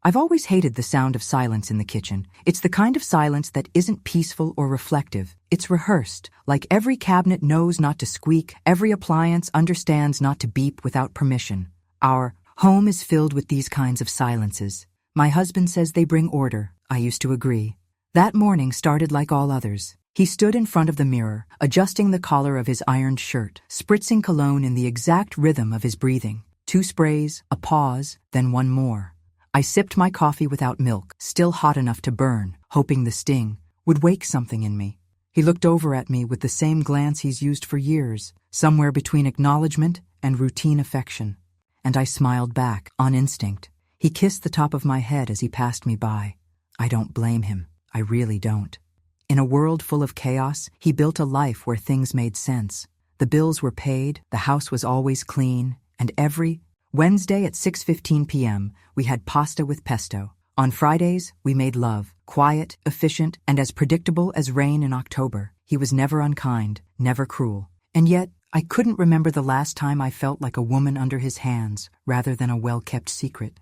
I've always hated the sound of silence in the kitchen. It's the kind of silence that isn't peaceful or reflective. It's rehearsed, like every cabinet knows not to squeak, every appliance understands not to beep without permission. Our home is filled with these kinds of silences. My husband says they bring order. I used to agree. That morning started like all others. He stood in front of the mirror, adjusting the collar of his ironed shirt, spritzing cologne in the exact rhythm of his breathing. 2 sprays, a pause, then 1 more. I sipped my coffee without milk, still hot enough to burn, hoping the sting would wake something in me. He looked over at me with the same glance he's used for years, somewhere between acknowledgement and routine affection. And I smiled back, on instinct. He kissed the top of my head as he passed me by. I don't blame him. I really don't. In a world full of chaos, he built a life where things made sense. The bills were paid, the house was always clean, and every Wednesday at 6:15 p.m., we had pasta with pesto. On Fridays, we made love, quiet, efficient, and as predictable as rain in October. He was never unkind, never cruel. And yet, I couldn't remember the last time I felt like a woman under his hands, rather than a well-kept secret.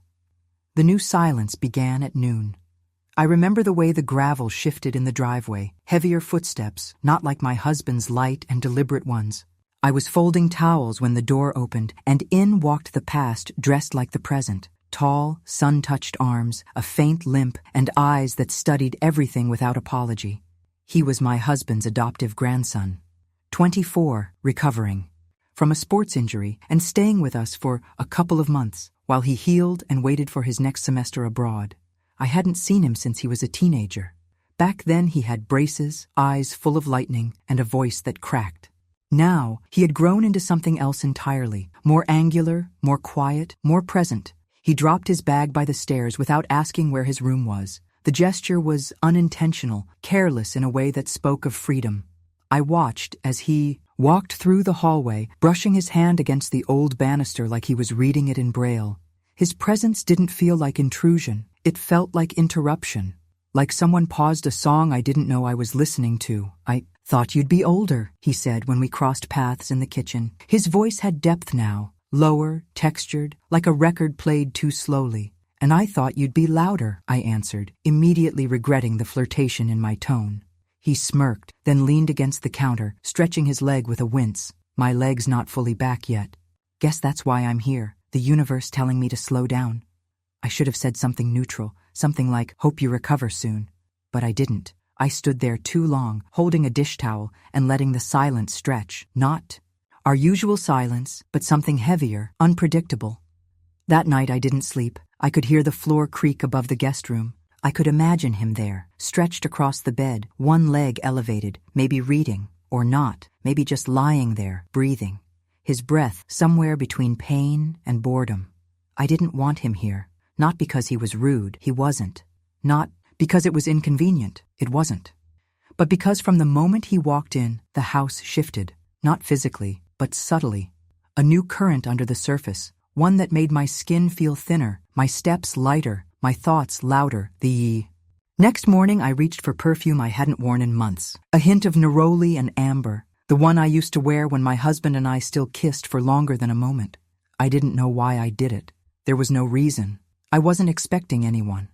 The new silence began at noon. I remember the way the gravel shifted in the driveway, heavier footsteps, not like my husband's light and deliberate ones. I was folding towels when the door opened, and in walked the past dressed like the present. Tall, sun-touched arms, a faint limp, and eyes that studied everything without apology. He was my husband's adoptive grandson. 24, recovering from a sports injury and staying with us for a couple of months while he healed and waited for his next semester abroad. I hadn't seen him since he was a teenager. Back then he had braces, eyes full of lightning, and a voice that cracked. Now, he had grown into something else entirely, more angular, more quiet, more present. He dropped his bag by the stairs without asking where his room was. The gesture was unintentional, careless in a way that spoke of freedom. I watched as he walked through the hallway, brushing his hand against the old banister like he was reading it in Braille. His presence didn't feel like intrusion. It felt like interruption. Like someone paused a song I didn't know I was listening to. I thought you'd be older, he said when we crossed paths in the kitchen. His voice had depth now, lower, textured, like a record played too slowly. And I thought you'd be louder, I answered, immediately regretting the flirtation in my tone. He smirked, then leaned against the counter, stretching his leg with a wince. My leg's not fully back yet. Guess that's why I'm here, the universe telling me to slow down. I should have said something neutral, something like, hope you recover soon. But I didn't. I stood there too long, holding a dish towel and letting the silence stretch. Not our usual silence, but something heavier, unpredictable. That night I didn't sleep. I could hear the floor creak above the guest room. I could imagine him there, stretched across the bed, one leg elevated, maybe reading, or not, maybe just lying there, breathing. His breath somewhere between pain and boredom. I didn't want him here, not because he was rude, he wasn't. Not because it was inconvenient, it wasn't. But because from the moment he walked in, the house shifted, not physically, but subtly. A new current under the surface, one that made my skin feel thinner, my steps lighter, my thoughts louder. Next morning I reached for perfume I hadn't worn in months. A hint of neroli and amber, the one I used to wear when my husband and I still kissed for longer than a moment. I didn't know why I did it. There was no reason. I wasn't expecting anyone.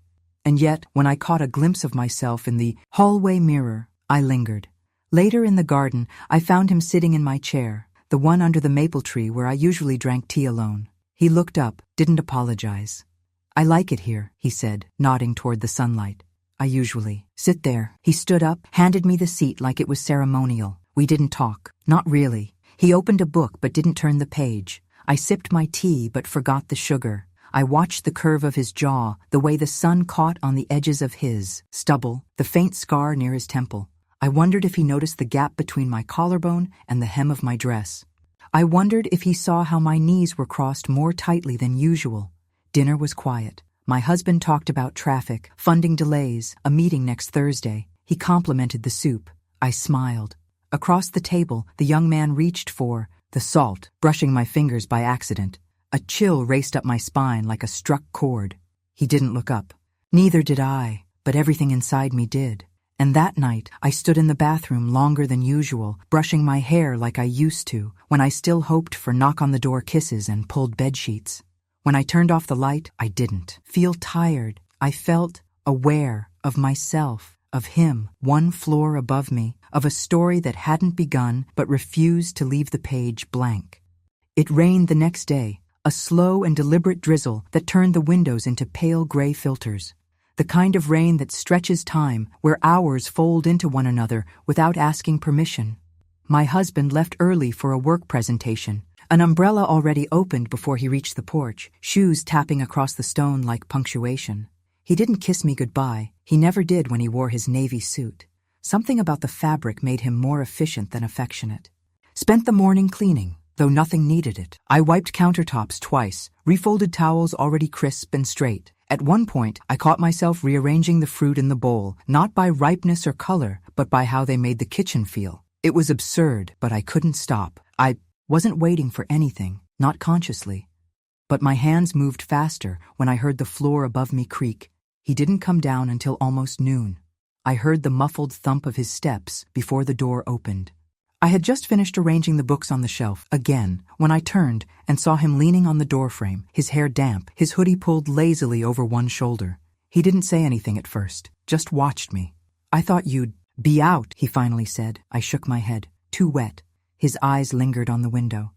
And yet, when I caught a glimpse of myself in the hallway mirror, I lingered. Later in the garden, I found him sitting in my chair, the one under the maple tree where I usually drank tea alone. He looked up, didn't apologize. I like it here, he said, nodding toward the sunlight. I usually sit there. He stood up, handed me the seat like it was ceremonial. We didn't talk. Not really. He opened a book but didn't turn the page. I sipped my tea but forgot the sugar. I watched the curve of his jaw, the way the sun caught on the edges of his stubble, the faint scar near his temple. I wondered if he noticed the gap between my collarbone and the hem of my dress. I wondered if he saw how my knees were crossed more tightly than usual. Dinner was quiet. My husband talked about traffic, funding delays, a meeting next Thursday. He complimented the soup. I smiled. Across the table, the young man reached for the salt, brushing my fingers by accident. A chill raced up my spine like a struck chord. He didn't look up. Neither did I, but everything inside me did. And that night, I stood in the bathroom longer than usual, brushing my hair like I used to, when I still hoped for knock-on-the-door kisses and pulled bedsheets. When I turned off the light, I didn't feel tired. I felt aware of myself, of him, one floor above me, of a story that hadn't begun but refused to leave the page blank. It rained the next day, a slow and deliberate drizzle that turned the windows into pale gray filters. The kind of rain that stretches time, where hours fold into one another without asking permission. My husband left early for a work presentation, an umbrella already opened before he reached the porch, shoes tapping across the stone like punctuation. He didn't kiss me goodbye. He never did when he wore his navy suit. Something about the fabric made him more efficient than affectionate. Spent the morning cleaning, though nothing needed it. I wiped countertops twice, refolded towels already crisp and straight. At one point, I caught myself rearranging the fruit in the bowl, not by ripeness or color, but by how they made the kitchen feel. It was absurd, but I couldn't stop. I wasn't waiting for anything, not consciously. But my hands moved faster when I heard the floor above me creak. He didn't come down until almost noon. I heard the muffled thump of his steps before the door opened. I had just finished arranging the books on the shelf again when I turned and saw him leaning on the doorframe, his hair damp, his hoodie pulled lazily over one shoulder. He didn't say anything at first, just watched me. "I thought you'd be out," he finally said. I shook my head. "Too wet." His eyes lingered on the window.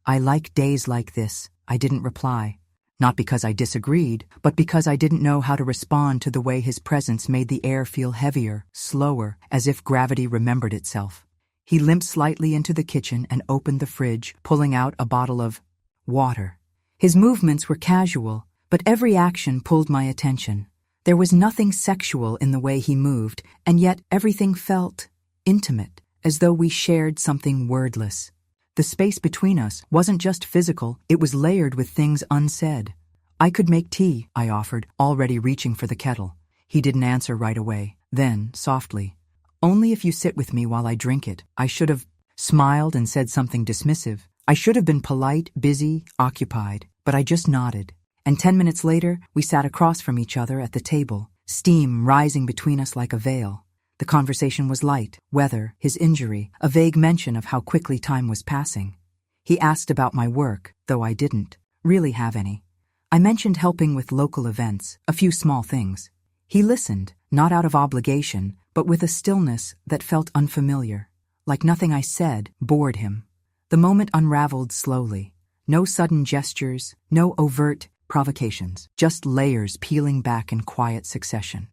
"I like days like this." I didn't reply. Not because I disagreed, but because I didn't know how to respond to the way his presence made the air feel heavier, slower, as if gravity remembered itself. He limped slightly into the kitchen and opened the fridge, pulling out a bottle of water. His movements were casual, but every action pulled my attention. There was nothing sexual in the way he moved, and yet everything felt intimate, as though we shared something wordless. The space between us wasn't just physical, it was layered with things unsaid. "I could make tea," I offered, already reaching for the kettle. He didn't answer right away. Then, softly, "Only if you sit with me while I drink it." I should have smiled and said something dismissive. I should have been polite, busy, occupied, but I just nodded. And 10 minutes later, we sat across from each other at the table, steam rising between us like a veil. The conversation was light: weather, his injury, a vague mention of how quickly time was passing. He asked about my work, though I didn't really have any. I mentioned helping with local events, a few small things. He listened, not out of obligation, but with a stillness that felt unfamiliar, like nothing I said bored him. The moment unraveled slowly. No sudden gestures, no overt provocations, just layers peeling back in quiet succession.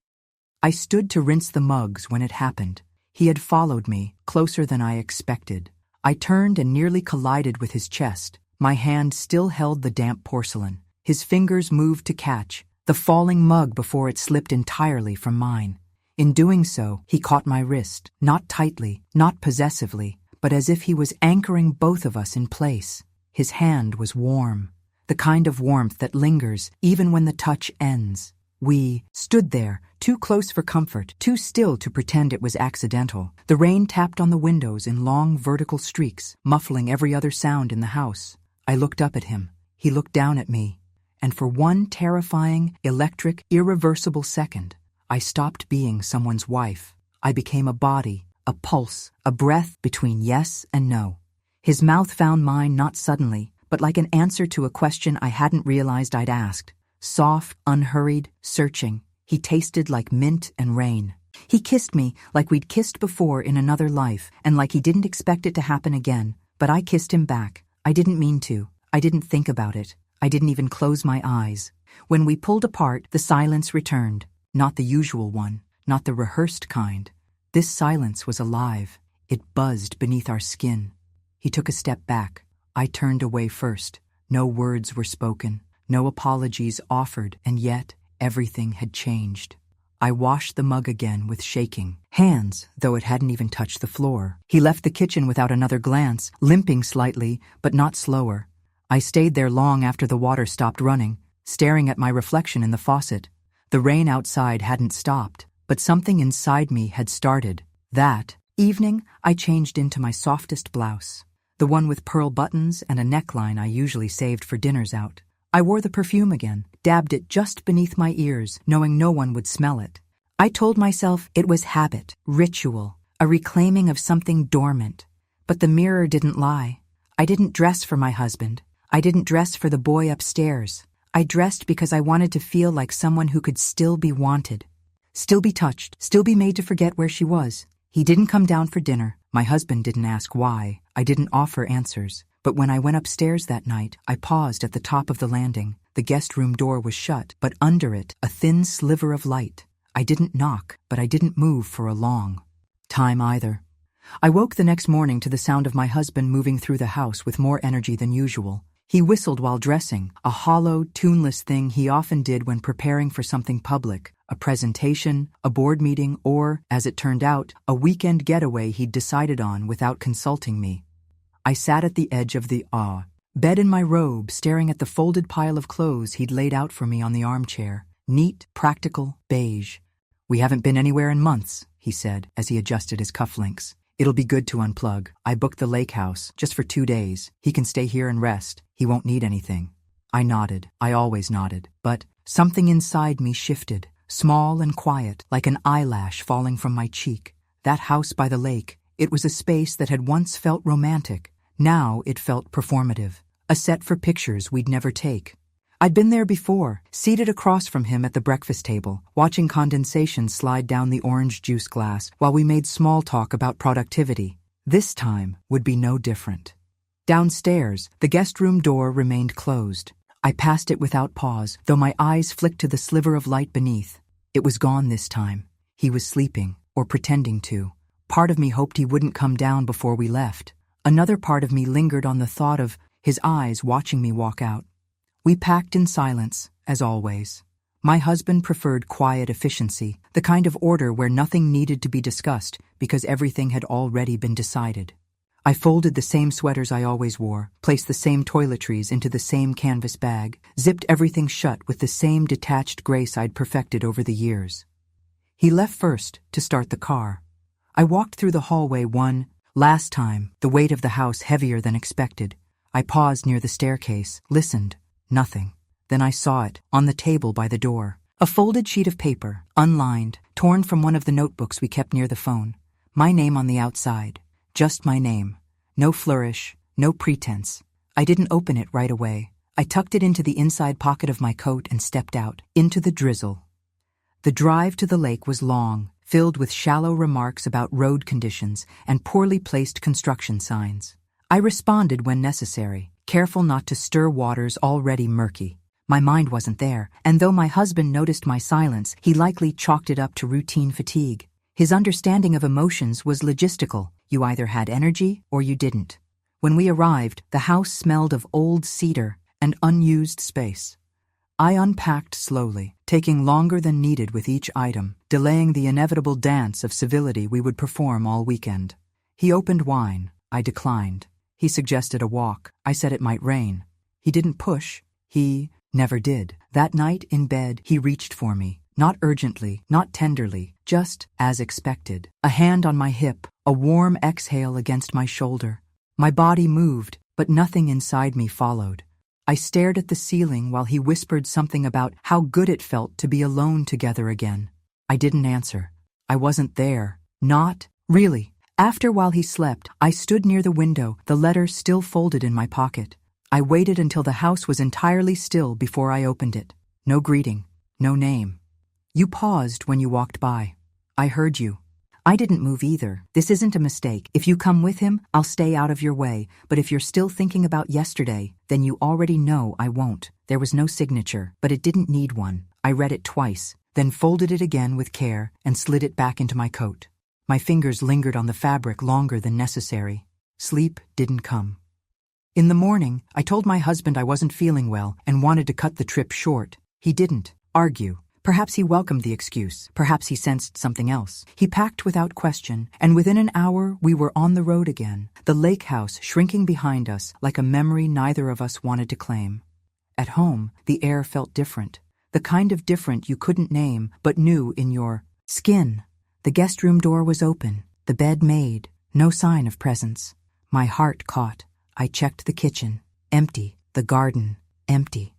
I stood to rinse the mugs when it happened. He had followed me, closer than I expected. I turned and nearly collided with his chest. My hand still held the damp porcelain. His fingers moved to catch the falling mug before it slipped entirely from mine. In doing so, he caught my wrist, not tightly, not possessively, but as if he was anchoring both of us in place. His hand was warm, the kind of warmth that lingers even when the touch ends. We stood there, too close for comfort, too still to pretend it was accidental. The rain tapped on the windows in long vertical streaks, muffling every other sound in the house. I looked up at him. He looked down at me. And for one terrifying, electric, irreversible second, I stopped being someone's wife. I became a body, a pulse, a breath between yes and no. His mouth found mine not suddenly, but like an answer to a question I hadn't realized I'd asked. Soft, unhurried, searching. He tasted like mint and rain. He kissed me like we'd kissed before in another life, and like he didn't expect it to happen again. But I kissed him back. I didn't mean to. I didn't think about it. I didn't even close my eyes. When we pulled apart, the silence returned. Not the usual one, not the rehearsed kind. This silence was alive. It buzzed beneath our skin. He took a step back. I turned away first. No words were spoken. No apologies offered, and yet everything had changed. I washed the mug again with shaking hands, though it hadn't even touched the floor. He left the kitchen without another glance, limping slightly, but not slower. I stayed there long after the water stopped running, staring at my reflection in the faucet. The rain outside hadn't stopped, but something inside me had started. That evening, I changed into my softest blouse, the one with pearl buttons and a neckline I usually saved for dinners out. I wore the perfume again, dabbed it just beneath my ears, knowing no one would smell it. I told myself it was habit, ritual, a reclaiming of something dormant. But the mirror didn't lie. I didn't dress for my husband. I didn't dress for the boy upstairs. I dressed because I wanted to feel like someone who could still be wanted. Still be touched, still be made to forget where she was. He didn't come down for dinner. My husband didn't ask why. I didn't offer answers. But when I went upstairs that night, I paused at the top of the landing. The guest room door was shut, but under it, a thin sliver of light. I didn't knock, but I didn't move for a long time either. I woke the next morning to the sound of my husband moving through the house with more energy than usual. He whistled while dressing, a hollow, tuneless thing he often did when preparing for something public, a presentation, a board meeting, or, as it turned out, a weekend getaway he'd decided on without consulting me. I sat at the edge of the bed in my robe, staring at the folded pile of clothes he'd laid out for me on the armchair. Neat, practical, beige. "We haven't been anywhere in months," he said as he adjusted his cufflinks. "It'll be good to unplug. I booked the lake house, just for 2 days. He can stay here and rest. He won't need anything." I nodded. I always nodded. But something inside me shifted, small and quiet, like an eyelash falling from my cheek. That house by the lake, it was a space that had once felt romantic. Now it felt performative. A set for pictures we'd never take. I'd been there before, seated across from him at the breakfast table, watching condensation slide down the orange juice glass while we made small talk about productivity. This time would be no different. Downstairs, the guest room door remained closed. I passed it without pause, though my eyes flicked to the sliver of light beneath. It was gone this time. He was sleeping, or pretending to. Part of me hoped he wouldn't come down before we left. Another part of me lingered on the thought of his eyes watching me walk out. We packed in silence, as always. My husband preferred quiet efficiency, the kind of order where nothing needed to be discussed because everything had already been decided. I folded the same sweaters I always wore, placed the same toiletries into the same canvas bag, zipped everything shut with the same detached grace I'd perfected over the years. He left first to start the car. I walked through the hallway one last time, the weight of the house heavier than expected. I paused near the staircase, listened. Nothing. Then I saw it, on the table by the door. A folded sheet of paper, unlined, torn from one of the notebooks we kept near the phone. My name on the outside. Just my name. No flourish, no pretense. I didn't open it right away. I tucked it into the inside pocket of my coat and stepped out, into the drizzle. The drive to the lake was long, filled with shallow remarks about road conditions and poorly placed construction signs. I responded when necessary, careful not to stir waters already murky. My mind wasn't there, and though my husband noticed my silence, he likely chalked it up to routine fatigue. His understanding of emotions was logistical. You either had energy or you didn't. When we arrived, the house smelled of old cedar and unused space. I unpacked slowly, taking longer than needed with each item, delaying the inevitable dance of civility we would perform all weekend. He opened wine. I declined. He suggested a walk. I said it might rain. He didn't push. He never did. That night in bed, he reached for me. Not urgently, not tenderly, just as expected. A hand on my hip, a warm exhale against my shoulder. My body moved, but nothing inside me followed. I stared at the ceiling while he whispered something about how good it felt to be alone together again. I didn't answer. I wasn't there. Not really. After, while he slept, I stood near the window, the letter still folded in my pocket. I waited until the house was entirely still before I opened it. No greeting, no name. You paused when you walked by. I heard you. I didn't move either. This isn't a mistake. If you come with him, I'll stay out of your way. But if you're still thinking about yesterday, then you already know I won't. There was no signature, but it didn't need one. I read it twice, then folded it again with care and slid it back into my coat. My fingers lingered on the fabric longer than necessary. Sleep didn't come. In the morning, I told my husband I wasn't feeling well and wanted to cut the trip short. He didn't argue. Perhaps he welcomed the excuse. Perhaps he sensed something else. He packed without question, and within an hour we were on the road again, the lake house shrinking behind us like a memory neither of us wanted to claim. At home, the air felt different. The kind of different you couldn't name but knew in your skin. The guest room door was open, the bed made, no sign of presence. My heart caught. I checked the kitchen. Empty. The garden. Empty.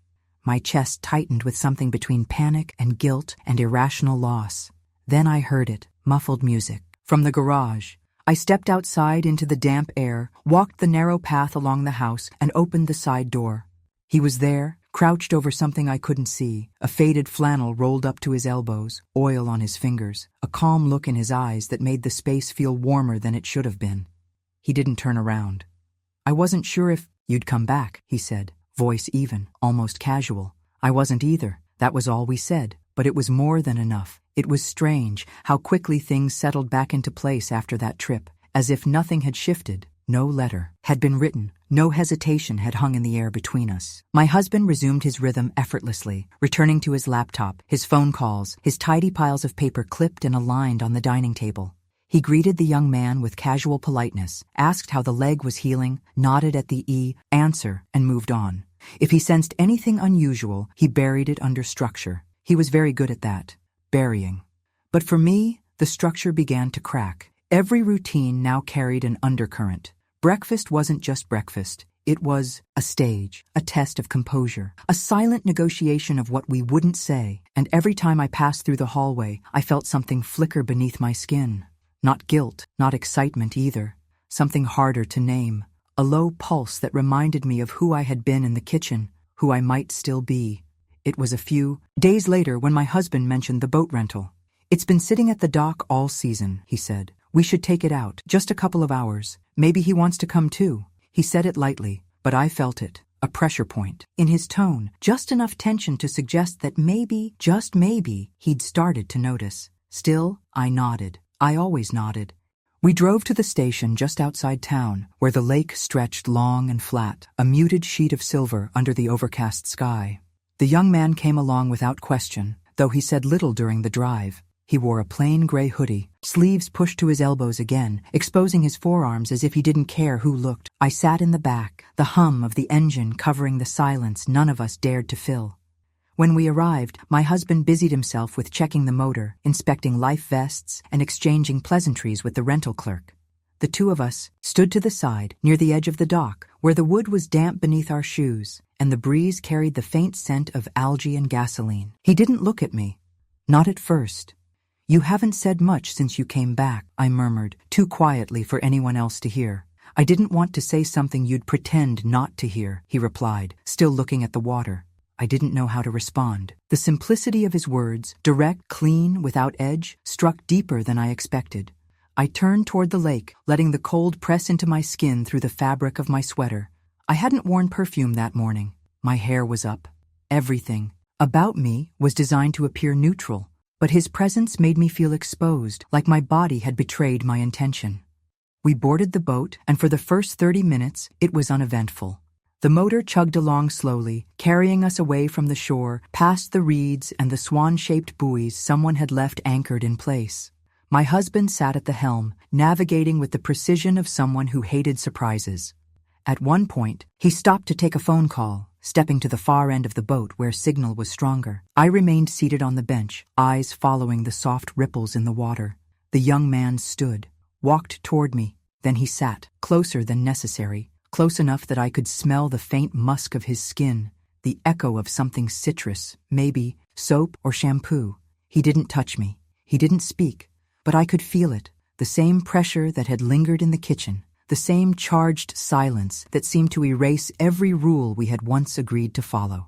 My chest tightened with something between panic and guilt and irrational loss. Then I heard it, muffled music, from the garage. I stepped outside into the damp air, walked the narrow path along the house, and opened the side door. He was there, crouched over something I couldn't see, a faded flannel rolled up to his elbows, oil on his fingers, a calm look in his eyes that made the space feel warmer than it should have been. He didn't turn around. I wasn't sure if you'd come back, he said, voice even, almost casual. I wasn't either. That was all we said, but it was more than enough. It was strange how quickly things settled back into place after that trip, as if nothing had shifted. No letter had been written. No hesitation had hung in the air between us. My husband resumed his rhythm effortlessly, returning to his laptop, his phone calls, his tidy piles of paper clipped and aligned on the dining table. He greeted the young man with casual politeness, asked how the leg was healing, nodded at the answer, and moved on. If he sensed anything unusual, he buried it under structure. He was very good at that, burying. But for me, the structure began to crack. Every routine now carried an undercurrent. Breakfast wasn't just breakfast. It was a stage, a test of composure, a silent negotiation of what we wouldn't say, and every time I passed through the hallway, I felt something flicker beneath my skin. Not guilt, not excitement either. Something harder to name. A low pulse that reminded me of who I had been in the kitchen, who I might still be. It was a few days later when my husband mentioned the boat rental. It's been sitting at the dock all season, he said. We should take it out, just a couple of hours. Maybe he wants to come too. He said it lightly, but I felt it, a pressure point. In his tone, just enough tension to suggest that maybe, just maybe, he'd started to notice. Still, I nodded. I always nodded. We drove to the station just outside town, where the lake stretched long and flat, a muted sheet of silver under the overcast sky. The young man came along without question, though he said little during the drive. He wore a plain gray hoodie, sleeves pushed to his elbows again, exposing his forearms as if he didn't care who looked. I sat in the back, the hum of the engine covering the silence none of us dared to fill. When we arrived, my husband busied himself with checking the motor, inspecting life vests, and exchanging pleasantries with the rental clerk. The two of us stood to the side, near the edge of the dock, where the wood was damp beneath our shoes, and the breeze carried the faint scent of algae and gasoline. He didn't look at me. Not at first. You haven't said much since you came back, I murmured, too quietly for anyone else to hear. I didn't want to say something you'd pretend not to hear, he replied, still looking at the water. I didn't know how to respond. The simplicity of his words, direct, clean, without edge, struck deeper than I expected. I turned toward the lake, letting the cold press into my skin through the fabric of my sweater. I hadn't worn perfume that morning. My hair was up. Everything about me was designed to appear neutral. But his presence made me feel exposed, like my body had betrayed my intention. We boarded the boat, and for the first 30 minutes, it was uneventful. The motor chugged along slowly, carrying us away from the shore, past the reeds and the swan-shaped buoys someone had left anchored in place. My husband sat at the helm, navigating with the precision of someone who hated surprises. At one point, he stopped to take a phone call, stepping to the far end of the boat where signal was stronger. I remained seated on the bench, eyes following the soft ripples in the water. The young man stood, walked toward me, then he sat, closer than necessary, close enough that I could smell the faint musk of his skin, the echo of something citrus, maybe soap or shampoo. He didn't touch me. He didn't speak, but I could feel it, the same pressure that had lingered in the kitchen. The same charged silence that seemed to erase every rule we had once agreed to follow.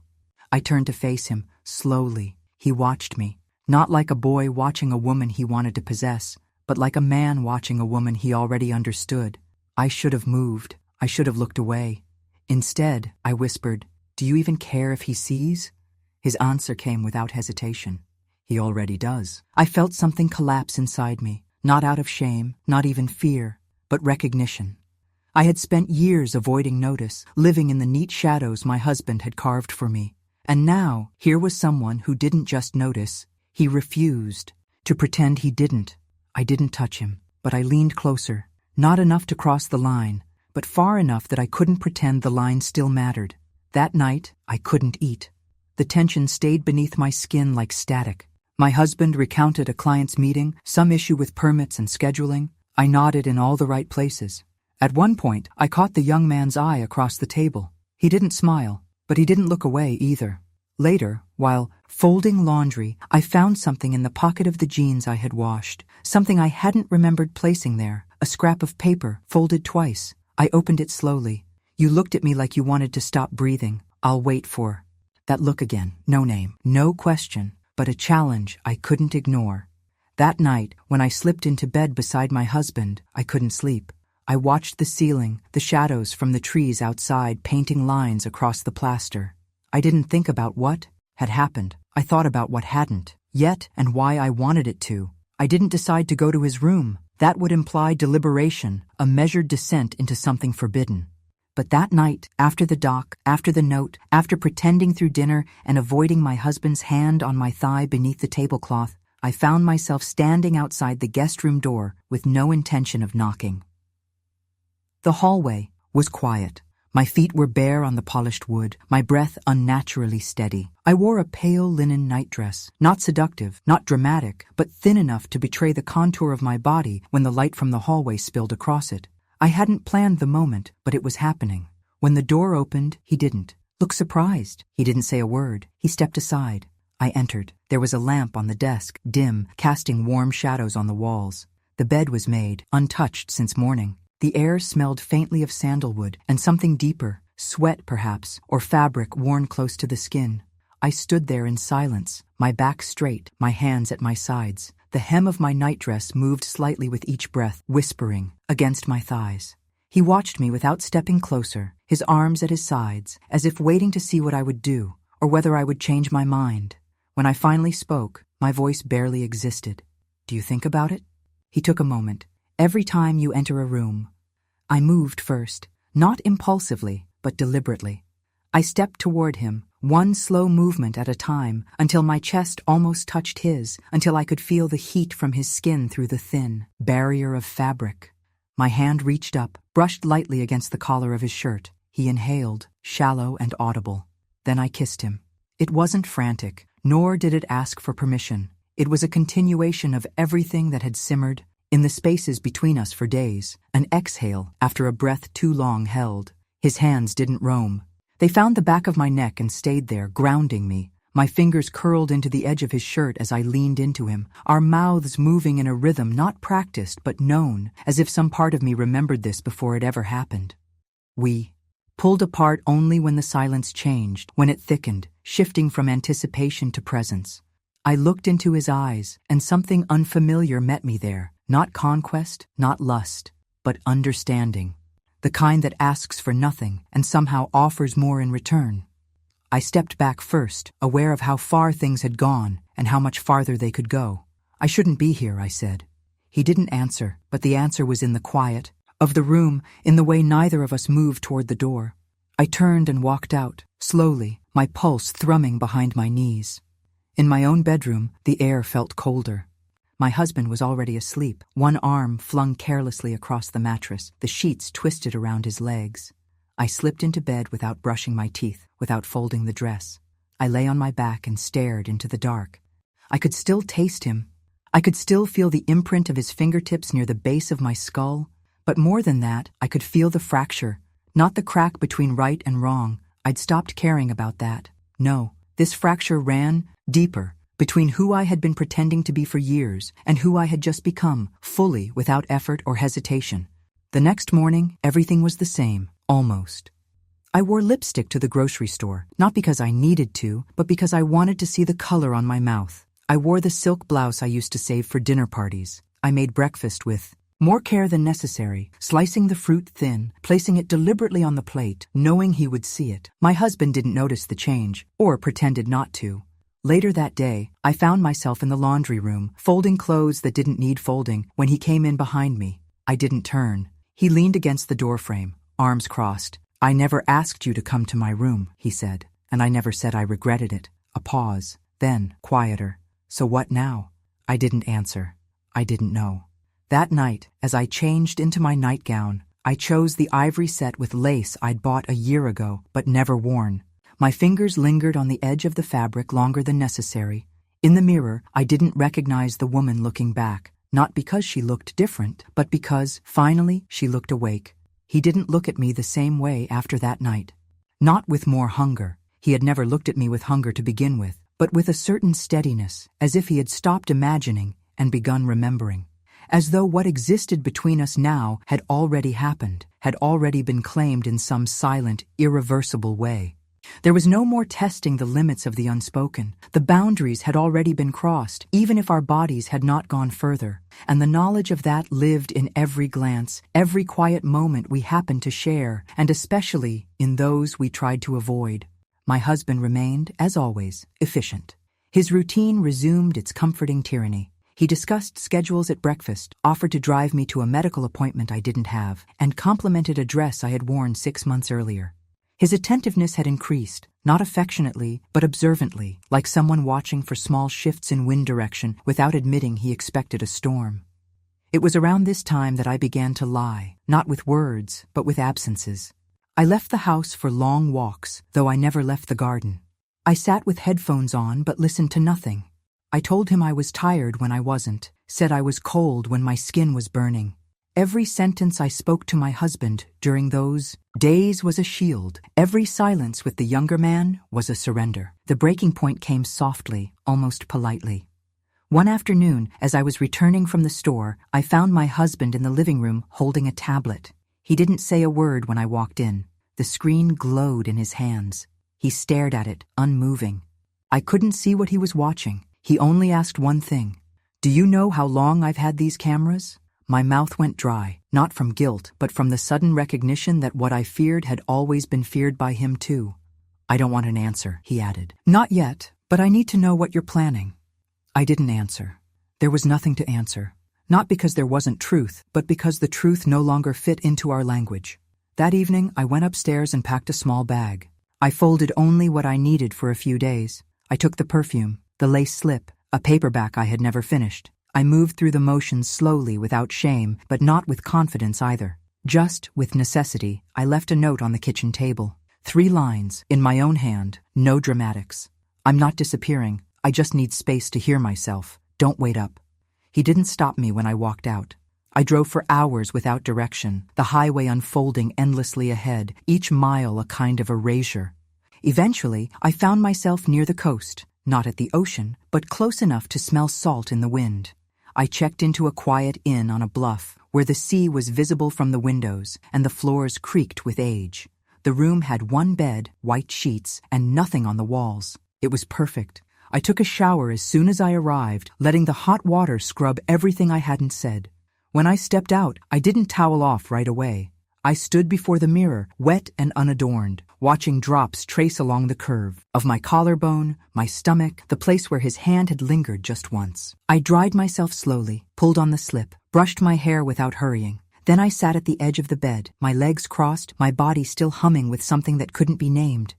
I turned to face him, slowly. He watched me, not like a boy watching a woman he wanted to possess, but like a man watching a woman he already understood. I should have moved. I should have looked away. Instead, I whispered, "Do you even care if he sees?" His answer came without hesitation. "He already does." I felt something collapse inside me, not out of shame, not even fear, but recognition. I had spent years avoiding notice, living in the neat shadows my husband had carved for me. And now, here was someone who didn't just notice, he refused to pretend he didn't. I didn't touch him, but I leaned closer, not enough to cross the line, but far enough that I couldn't pretend the line still mattered. That night, I couldn't eat. The tension stayed beneath my skin like static. My husband recounted a client's meeting, some issue with permits and scheduling. I nodded in all the right places. At one point, I caught the young man's eye across the table. He didn't smile, but he didn't look away either. Later, while folding laundry, I found something in the pocket of the jeans I had washed, something I hadn't remembered placing there, a scrap of paper, folded twice. I opened it slowly. "You looked at me like you wanted to stop breathing. I'll wait for." That look again. No name, no question, but a challenge I couldn't ignore. That night, when I slipped into bed beside my husband, I couldn't sleep. I watched the ceiling, the shadows from the trees outside painting lines across the plaster. I didn't think about what had happened. I thought about what hadn't yet and why I wanted it to. I didn't decide to go to his room. That would imply deliberation, a measured descent into something forbidden. But that night, after the doc, after the note, after pretending through dinner and avoiding my husband's hand on my thigh beneath the tablecloth, I found myself standing outside the guest room door with no intention of knocking. The hallway was quiet. My feet were bare on the polished wood, my breath unnaturally steady. I wore a pale linen nightdress, not seductive, not dramatic, but thin enough to betray the contour of my body when the light from the hallway spilled across it. I hadn't planned the moment, but it was happening. When the door opened, he didn't look surprised. He didn't say a word. He stepped aside. I entered. There was a lamp on the desk, dim, casting warm shadows on the walls. The bed was made, untouched since morning. The air smelled faintly of sandalwood and something deeper, sweat perhaps, or fabric worn close to the skin. I stood there in silence, my back straight, my hands at my sides. The hem of my nightdress moved slightly with each breath, whispering, against my thighs. He watched me without stepping closer, his arms at his sides, as if waiting to see what I would do, or whether I would change my mind. When I finally spoke, my voice barely existed. "Do you think about it?" He took a moment. "Every time you enter a room." I moved first, not impulsively, but deliberately. I stepped toward him, one slow movement at a time, until my chest almost touched his, until I could feel the heat from his skin through the thin barrier of fabric. My hand reached up, brushed lightly against the collar of his shirt. He inhaled, shallow and audible. Then I kissed him. It wasn't frantic, nor did it ask for permission. It was a continuation of everything that had simmered in the spaces between us for days, an exhale after a breath too long held. His hands didn't roam. They found the back of my neck and stayed there, grounding me. My fingers curled into the edge of his shirt as I leaned into him, our mouths moving in a rhythm not practiced but known, as if some part of me remembered this before it ever happened. We pulled apart only when the silence changed, when it thickened, shifting from anticipation to presence. I looked into his eyes, and something unfamiliar met me there. Not conquest, not lust, but understanding. The kind that asks for nothing and somehow offers more in return. I stepped back first, aware of how far things had gone and how much farther they could go. "I shouldn't be here," I said. He didn't answer, but the answer was in the quiet of the room, in the way neither of us moved toward the door. I turned and walked out, slowly, my pulse thrumming behind my knees. In my own bedroom, the air felt colder. My husband was already asleep, one arm flung carelessly across the mattress, the sheets twisted around his legs. I slipped into bed without brushing my teeth, without folding the dress. I lay on my back and stared into the dark. I could still taste him. I could still feel the imprint of his fingertips near the base of my skull. But more than that, I could feel the fracture, not the crack between right and wrong. I'd stopped caring about that. No, this fracture ran deeper, between who I had been pretending to be for years and who I had just become, fully, without effort or hesitation. The next morning, everything was the same, almost. I wore lipstick to the grocery store, not because I needed to, but because I wanted to see the color on my mouth. I wore the silk blouse I used to save for dinner parties. I made breakfast with more care than necessary, slicing the fruit thin, placing it deliberately on the plate, knowing he would see it. My husband didn't notice the change, or pretended not to. Later that day, I found myself in the laundry room, folding clothes that didn't need folding, when he came in behind me. I didn't turn. He leaned against the doorframe, arms crossed. "I never asked you to come to my room," he said, "and I never said I regretted it." A pause, then, quieter. "So what now?" I didn't answer. I didn't know. That night, as I changed into my nightgown, I chose the ivory set with lace I'd bought a year ago, but never worn. My fingers lingered on the edge of the fabric longer than necessary. In the mirror, I didn't recognize the woman looking back, not because she looked different, but because, finally, she looked awake. He didn't look at me the same way after that night. Not with more hunger. He had never looked at me with hunger to begin with, but with a certain steadiness, as if he had stopped imagining and begun remembering. As though what existed between us now had already happened, had already been claimed in some silent, irreversible way. There was no more testing the limits of the unspoken. The boundaries had already been crossed, even if our bodies had not gone further. And the knowledge of that lived in every glance, every quiet moment we happened to share, and especially in those we tried to avoid. My husband remained, as always, efficient. His routine resumed its comforting tyranny. He discussed schedules at breakfast, offered to drive me to a medical appointment I didn't have, and complimented a dress I had worn 6 months earlier. His attentiveness had increased, not affectionately, but observantly, like someone watching for small shifts in wind direction without admitting he expected a storm. It was around this time that I began to lie, not with words, but with absences. I left the house for long walks, though I never left the garden. I sat with headphones on but listened to nothing. I told him I was tired when I wasn't, said I was cold when my skin was burning. Every sentence I spoke to my husband during those days was a shield. Every silence with the younger man was a surrender. The breaking point came softly, almost politely. One afternoon, as I was returning from the store, I found my husband in the living room holding a tablet. He didn't say a word when I walked in. The screen glowed in his hands. He stared at it, unmoving. I couldn't see what he was watching. He only asked one thing. "Do you know how long I've had these cameras?" My mouth went dry, not from guilt, but from the sudden recognition that what I feared had always been feared by him too. "I don't want an answer," he added. "Not yet, but I need to know what you're planning." I didn't answer. There was nothing to answer. Not because there wasn't truth, but because the truth no longer fit into our language. That evening, I went upstairs and packed a small bag. I folded only what I needed for a few days. I took the perfume, the lace slip, a paperback I had never finished. I moved through the motions slowly, without shame, but not with confidence either. Just with necessity, I left a note on the kitchen table. 3 lines, in my own hand, no dramatics. "I'm not disappearing. I just need space to hear myself. Don't wait up." He didn't stop me when I walked out. I drove for hours without direction, the highway unfolding endlessly ahead, each mile a kind of erasure. Eventually, I found myself near the coast, not at the ocean, but close enough to smell salt in the wind. I checked into a quiet inn on a bluff, where the sea was visible from the windows, and the floors creaked with age. The room had 1 bed, white sheets, and nothing on the walls. It was perfect. I took a shower as soon as I arrived, letting the hot water scrub everything I hadn't said. When I stepped out, I didn't towel off right away. I stood before the mirror, wet and unadorned, watching drops trace along the curve of my collarbone, my stomach, the place where his hand had lingered just once. I dried myself slowly, pulled on the slip, brushed my hair without hurrying. Then I sat at the edge of the bed, my legs crossed, my body still humming with something that couldn't be named.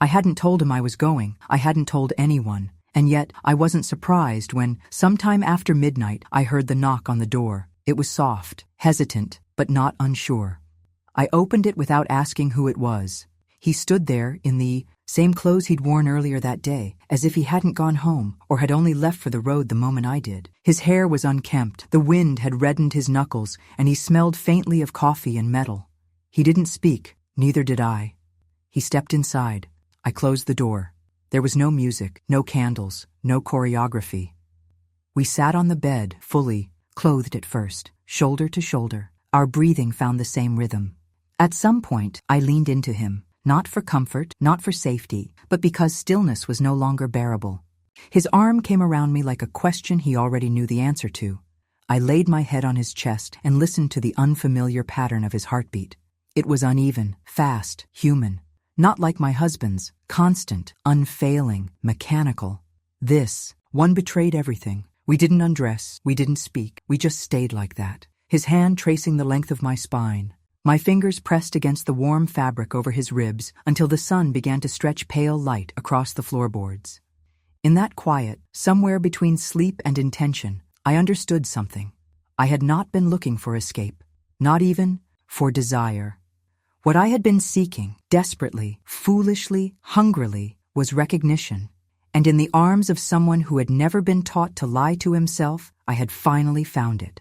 I hadn't told him I was going. I hadn't told anyone. And yet, I wasn't surprised when, sometime after midnight, I heard the knock on the door. It was soft, hesitant, but not unsure. I opened it without asking who it was. He stood there in the same clothes he'd worn earlier that day, as if he hadn't gone home or had only left for the road the moment I did. His hair was unkempt, the wind had reddened his knuckles, and he smelled faintly of coffee and metal. He didn't speak, neither did I. He stepped inside. I closed the door. There was no music, no candles, no choreography. We sat on the bed, fully, clothed at first, shoulder to shoulder. Our breathing found the same rhythm. At some point, I leaned into him, not for comfort, not for safety, but because stillness was no longer bearable. His arm came around me like a question he already knew the answer to. I laid my head on his chest and listened to the unfamiliar pattern of his heartbeat. It was uneven, fast, human. Not like my husband's, constant, unfailing, mechanical. This one betrayed everything. We didn't undress, we didn't speak, we just stayed like that. His hand tracing the length of my spine. My fingers pressed against the warm fabric over his ribs until the sun began to stretch pale light across the floorboards. In that quiet, somewhere between sleep and intention, I understood something. I had not been looking for escape, not even for desire. What I had been seeking, desperately, foolishly, hungrily, was recognition. And in the arms of someone who had never been taught to lie to himself, I had finally found it.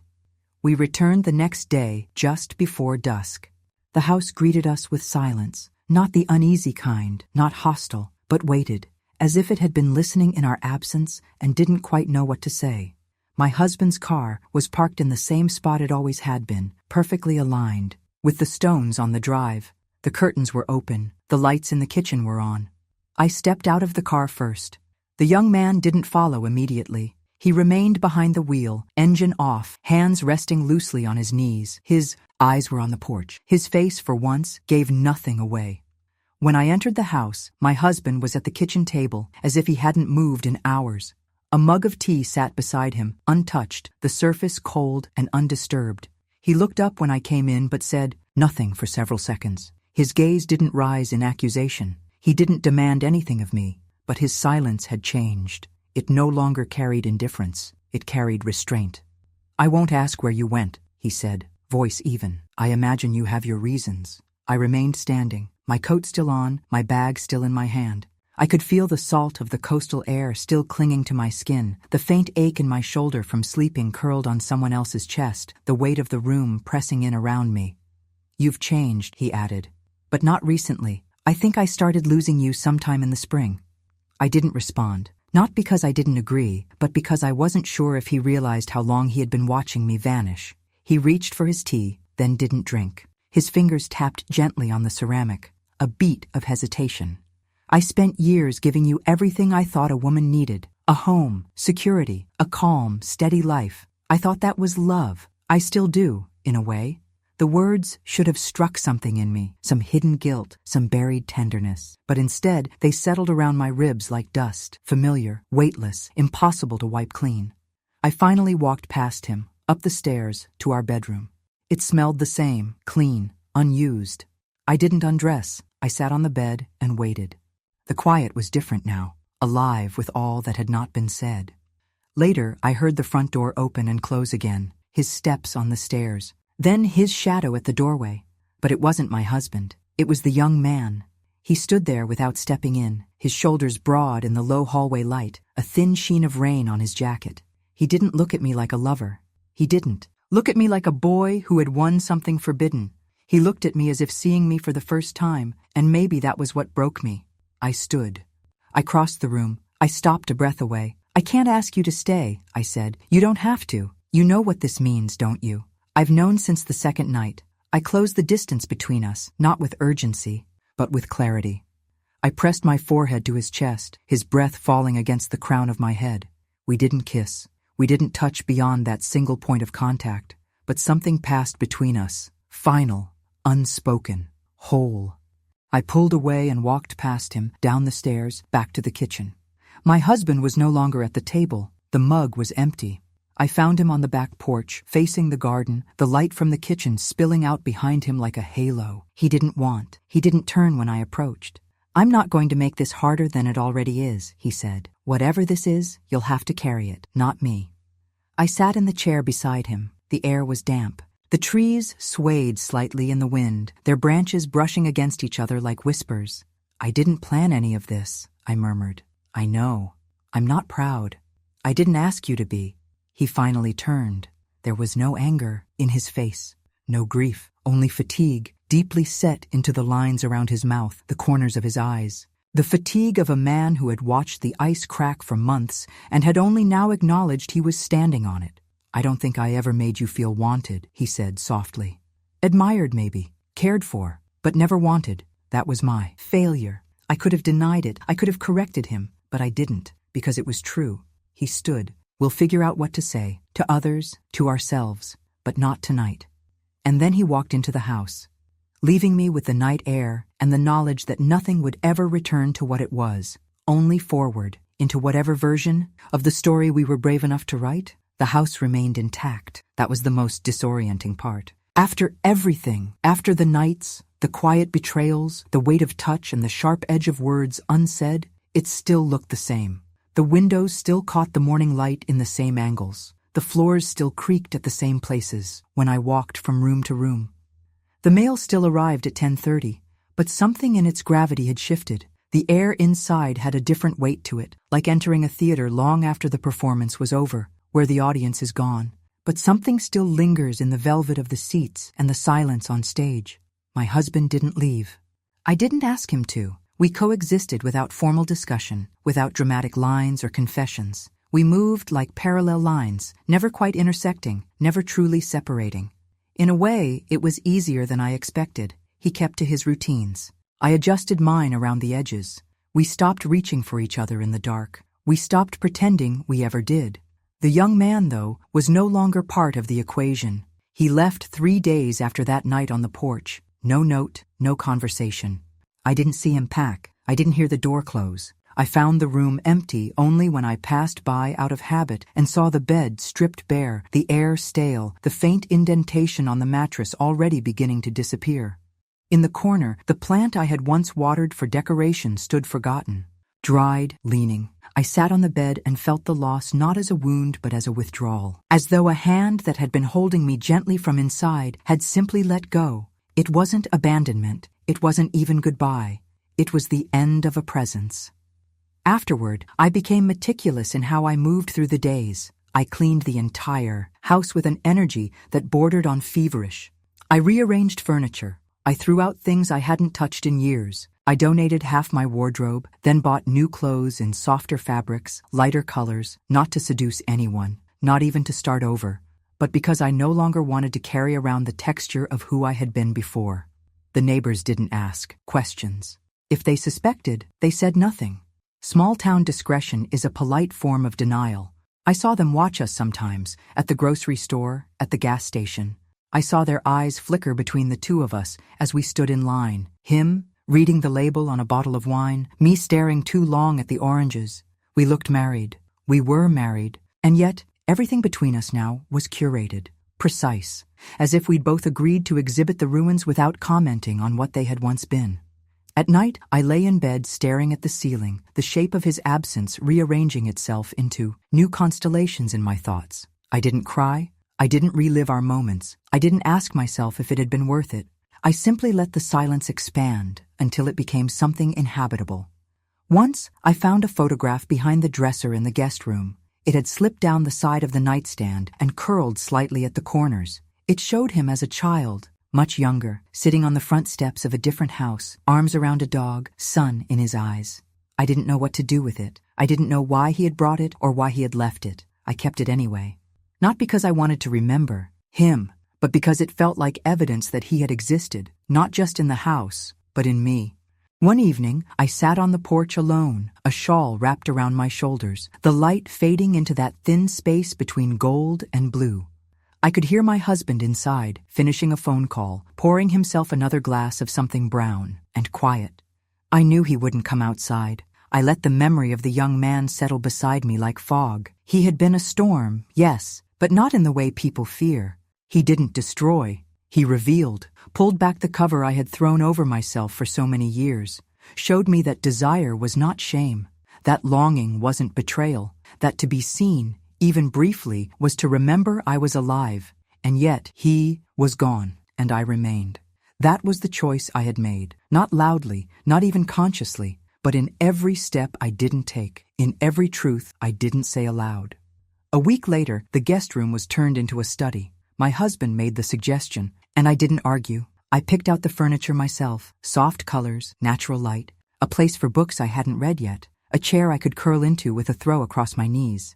We returned the next day, just before dusk. The house greeted us with silence, not the uneasy kind, not hostile, but waited, as if it had been listening in our absence and didn't quite know what to say. My husband's car was parked in the same spot it always had been, perfectly aligned, with the stones on the drive. The curtains were open, The lights in the kitchen were on. I stepped out of the car first. The young man didn't follow immediately. He remained behind the wheel, engine off, hands resting loosely on his knees. His eyes were on the porch. His face, for once, gave nothing away. When I entered the house, my husband was at the kitchen table, as if he hadn't moved in hours. A mug of tea sat beside him, untouched, the surface cold and undisturbed. He looked up when I came in but said nothing for several seconds. His gaze didn't rise in accusation. He didn't demand anything of me, but his silence had changed. It no longer carried indifference. It carried restraint. "I won't ask where you went," he said, voice even. "I imagine you have your reasons." I remained standing, my coat still on, my bag still in my hand. I could feel the salt of the coastal air still clinging to my skin, the faint ache in my shoulder from sleeping curled on someone else's chest, the weight of the room pressing in around me. "You've changed," he added, "but not recently. I think I started losing you sometime in the spring." I didn't respond, not because I didn't agree, but because I wasn't sure if he realized how long he had been watching me vanish. He reached for his tea, then didn't drink. His fingers tapped gently on the ceramic, a beat of hesitation. "I spent years giving you everything I thought a woman needed. A home, security, a calm, steady life. I thought that was love. I still do, in a way." The words should have struck something in me, some hidden guilt, some buried tenderness. But instead, they settled around my ribs like dust, familiar, weightless, impossible to wipe clean. I finally walked past him, up the stairs, to our bedroom. It smelled the same, clean, unused. I didn't undress. I sat on the bed and waited. The quiet was different now, alive with all that had not been said. Later, I heard the front door open and close again, his steps on the stairs. Then his shadow at the doorway. But it wasn't my husband. It was the young man. He stood there without stepping in, his shoulders broad in the low hallway light, a thin sheen of rain on his jacket. He didn't look at me like a lover. He didn't look at me like a boy who had won something forbidden. He looked at me as if seeing me for the first time, and maybe that was what broke me. I stood. I crossed the room. I stopped a breath away. "I can't ask you to stay," I said. "You don't have to. You know what this means, don't you?" "I've known since the second night." I closed the distance between us, not with urgency, but with clarity. I pressed my forehead to his chest, his breath falling against the crown of my head. We didn't kiss. We didn't touch beyond that single point of contact, but something passed between us, final, unspoken, whole. I pulled away and walked past him, down the stairs, back to the kitchen. My husband was no longer at the table. The mug was empty. I found him on the back porch, facing the garden, the light from the kitchen spilling out behind him like a halo. He didn't turn when I approached. "I'm not going to make this harder than it already is," he said. "Whatever this is, you'll have to carry it, not me." I sat in the chair beside him. The air was damp. The trees swayed slightly in the wind, their branches brushing against each other like whispers. "I didn't plan any of this," I murmured. "I know. I'm not proud. I didn't ask you to be." He finally turned. There was no anger in his face, no grief, only fatigue, deeply set into the lines around his mouth, the corners of his eyes. The fatigue of a man who had watched the ice crack for months and had only now acknowledged he was standing on it. "I don't think I ever made you feel wanted," he said softly. "Admired maybe, cared for, but never wanted. That was my failure. I could have denied it, I could have corrected him, but I didn't, because it was true." He stood. "We'll figure out what to say, to others, to ourselves, but not tonight." And then he walked into the house, leaving me with the night air and the knowledge that nothing would ever return to what it was, only forward, into whatever version of the story we were brave enough to write. The house remained intact. That was the most disorienting part. After everything, after the nights, the quiet betrayals, the weight of touch and the sharp edge of words unsaid, it still looked the same. The windows still caught the morning light in the same angles. The floors still creaked at the same places when I walked from room to room. The mail still arrived at 10:30, but something in its gravity had shifted. The air inside had a different weight to it, like entering a theater long after the performance was over, where the audience is gone. But something still lingers in the velvet of the seats and the silence on stage. My husband didn't leave. I didn't ask him to. We coexisted without formal discussion, without dramatic lines or confessions. We moved like parallel lines, never quite intersecting, never truly separating. In a way, it was easier than I expected. He kept to his routines. I adjusted mine around the edges. We stopped reaching for each other in the dark. We stopped pretending we ever did. The young man, though, was no longer part of the equation. He left 3 days after that night on the porch. No note, no conversation. I didn't see him pack. I didn't hear the door close. I found the room empty only when I passed by out of habit and saw the bed stripped bare, the air stale, the faint indentation on the mattress already beginning to disappear. In the corner, the plant I had once watered for decoration stood forgotten. Dried, leaning, I sat on the bed and felt the loss not as a wound but as a withdrawal, as though a hand that had been holding me gently from inside had simply let go. It wasn't abandonment. It wasn't even goodbye. It was the end of a presence. Afterward, I became meticulous in how I moved through the days. I cleaned the entire house with an energy that bordered on feverish. I rearranged furniture. I threw out things I hadn't touched in years. I donated half my wardrobe, then bought new clothes in softer fabrics, lighter colors, not to seduce anyone, not even to start over, but because I no longer wanted to carry around the texture of who I had been before. The neighbors didn't ask questions. If they suspected, they said nothing. Small-town discretion is a polite form of denial. I saw them watch us sometimes, at the grocery store, at the gas station. I saw their eyes flicker between the two of us as we stood in line. Him, reading the label on a bottle of wine, me staring too long at the oranges. We looked married. We were married. And yet, everything between us now was curated, precise, as if we'd both agreed to exhibit the ruins without commenting on what they had once been. At night, I lay in bed staring at the ceiling, the shape of his absence rearranging itself into new constellations in my thoughts. I didn't cry. I didn't relive our moments. I didn't ask myself if it had been worth it. I simply let the silence expand until it became something inhabitable. Once, I found a photograph behind the dresser in the guest room. It had slipped down the side of the nightstand and curled slightly at the corners. It showed him as a child, much younger, sitting on the front steps of a different house, arms around a dog, sun in his eyes. I didn't know what to do with it. I didn't know why he had brought it or why he had left it. I kept it anyway. Not because I wanted to remember him, but because it felt like evidence that he had existed, not just in the house, but in me. One evening, I sat on the porch alone, a shawl wrapped around my shoulders, the light fading into that thin space between gold and blue. I could hear my husband inside, finishing a phone call, pouring himself another glass of something brown and quiet. I knew he wouldn't come outside. I let the memory of the young man settle beside me like fog. He had been a storm, yes, but not in the way people fear. He didn't destroy. He revealed, pulled back the cover I had thrown over myself for so many years, showed me that desire was not shame, that longing wasn't betrayal, that to be seen, even briefly, was to remember I was alive, and yet he was gone, and I remained. That was the choice I had made, not loudly, not even consciously, but in every step I didn't take, in every truth I didn't say aloud. A week later, the guest room was turned into a study. My husband made the suggestion, and I didn't argue. I picked out the furniture myself, soft colors, natural light, a place for books I hadn't read yet, a chair I could curl into with a throw across my knees.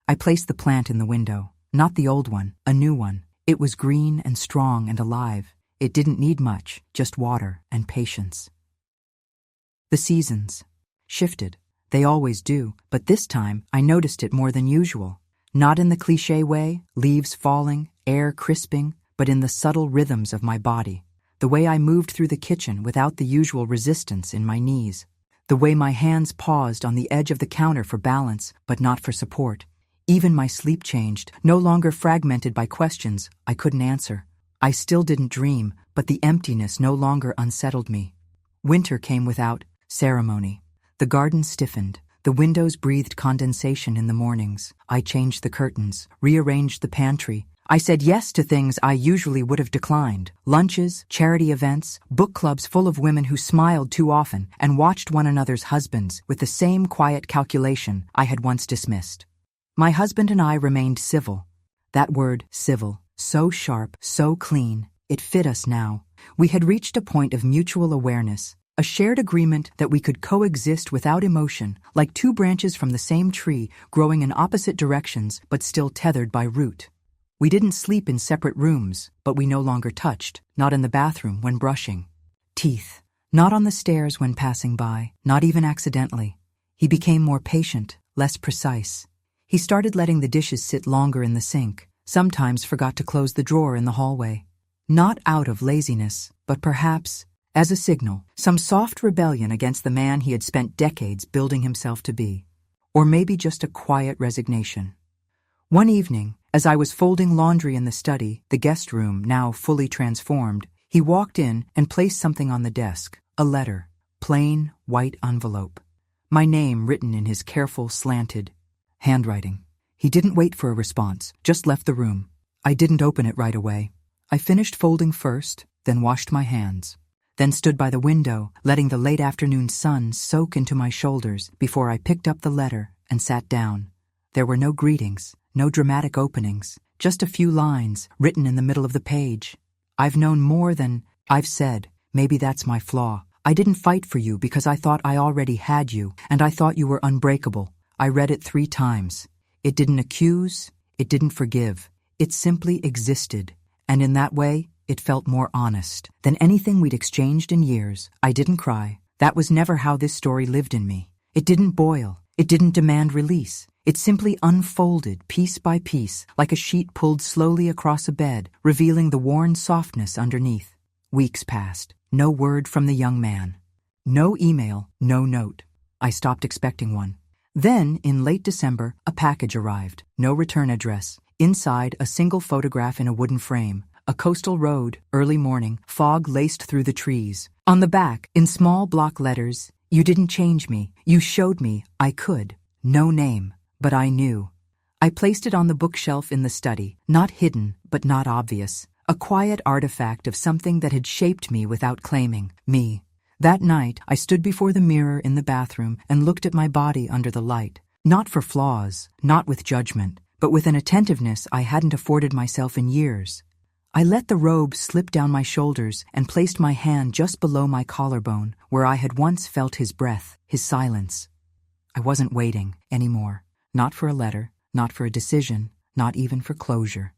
I placed the plant in the window, not the old one, a new one. It was green and strong and alive. It didn't need much, just water and patience. The seasons shifted. They always do, but this time I noticed it more than usual. Not in the cliché way, leaves falling, air crisping, but in the subtle rhythms of my body. The way I moved through the kitchen without the usual resistance in my knees. The way my hands paused on the edge of the counter for balance, but not for support. Even my sleep changed, no longer fragmented by questions I couldn't answer. I still didn't dream, but the emptiness no longer unsettled me. Winter came without ceremony. The garden stiffened. The windows breathed condensation in the mornings. I changed the curtains, rearranged the pantry. I said yes to things I usually would have declined. Lunches, charity events, book clubs full of women who smiled too often and watched one another's husbands with the same quiet calculation I had once dismissed. My husband and I remained civil. That word, civil, so sharp, so clean, it fit us now. We had reached a point of mutual awareness, a shared agreement that we could coexist without emotion, like two branches from the same tree growing in opposite directions but still tethered by root. We didn't sleep in separate rooms, but we no longer touched, not in the bathroom when brushing. Teeth. Not on the stairs when passing by, not even accidentally. He became more patient, less precise. He started letting the dishes sit longer in the sink, sometimes forgot to close the drawer in the hallway. Not out of laziness, but perhaps as a signal, some soft rebellion against the man he had spent decades building himself to be. Or maybe just a quiet resignation. One evening, as I was folding laundry in the study, the guest room now fully transformed, he walked in and placed something on the desk, a letter, plain, white envelope. My name written in his careful, slanted handwriting. He didn't wait for a response, just left the room. I didn't open it right away. I finished folding first, then washed my hands. Then stood by the window, letting the late afternoon sun soak into my shoulders before I picked up the letter and sat down. There were no greetings, no dramatic openings, just a few lines written in the middle of the page. I've known more than I've said. Maybe that's my flaw. I didn't fight for you because I thought I already had you, and I thought you were unbreakable. I read it 3 times. It didn't accuse, it didn't forgive. It simply existed, and in that way, it felt more honest than anything we'd exchanged in years. I didn't cry. That was never how this story lived in me. It didn't boil. It didn't demand release. It simply unfolded piece by piece, like a sheet pulled slowly across a bed, revealing the worn softness underneath. Weeks passed. No word from the young man. No email, no note. I stopped expecting one. Then, in late December, a package arrived. No return address. Inside, a single photograph in a wooden frame. A coastal road, early morning, fog laced through the trees. On the back, in small block letters, "You didn't change me. You showed me I could." No name, but I knew. I placed it on the bookshelf in the study, not hidden, but not obvious. A quiet artifact of something that had shaped me without claiming me. That night, I stood before the mirror in the bathroom and looked at my body under the light. Not for flaws, not with judgment, but with an attentiveness I hadn't afforded myself in years. I let the robe slip down my shoulders and placed my hand just below my collarbone, where I had once felt his breath, his silence. I wasn't waiting anymore. Not for a letter, not for a decision, not even for closure.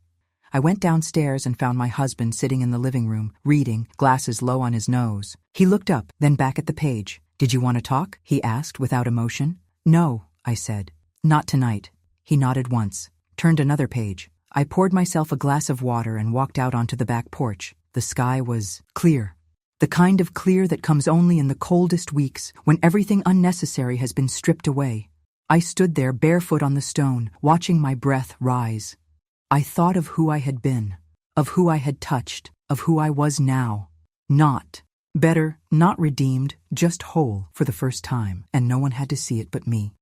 I went downstairs and found my husband sitting in the living room, reading, glasses low on his nose. He looked up, then back at the page. "Did you want to talk?" he asked without emotion. "No," I said. "Not tonight." He nodded once, turned another page. I poured myself a glass of water and walked out onto the back porch. The sky was clear. The kind of clear that comes only in the coldest weeks, when everything unnecessary has been stripped away. I stood there barefoot on the stone, watching my breath rise. I thought of who I had been, of who I had touched, of who I was now. Not better, not redeemed, just whole for the first time, and no one had to see it but me.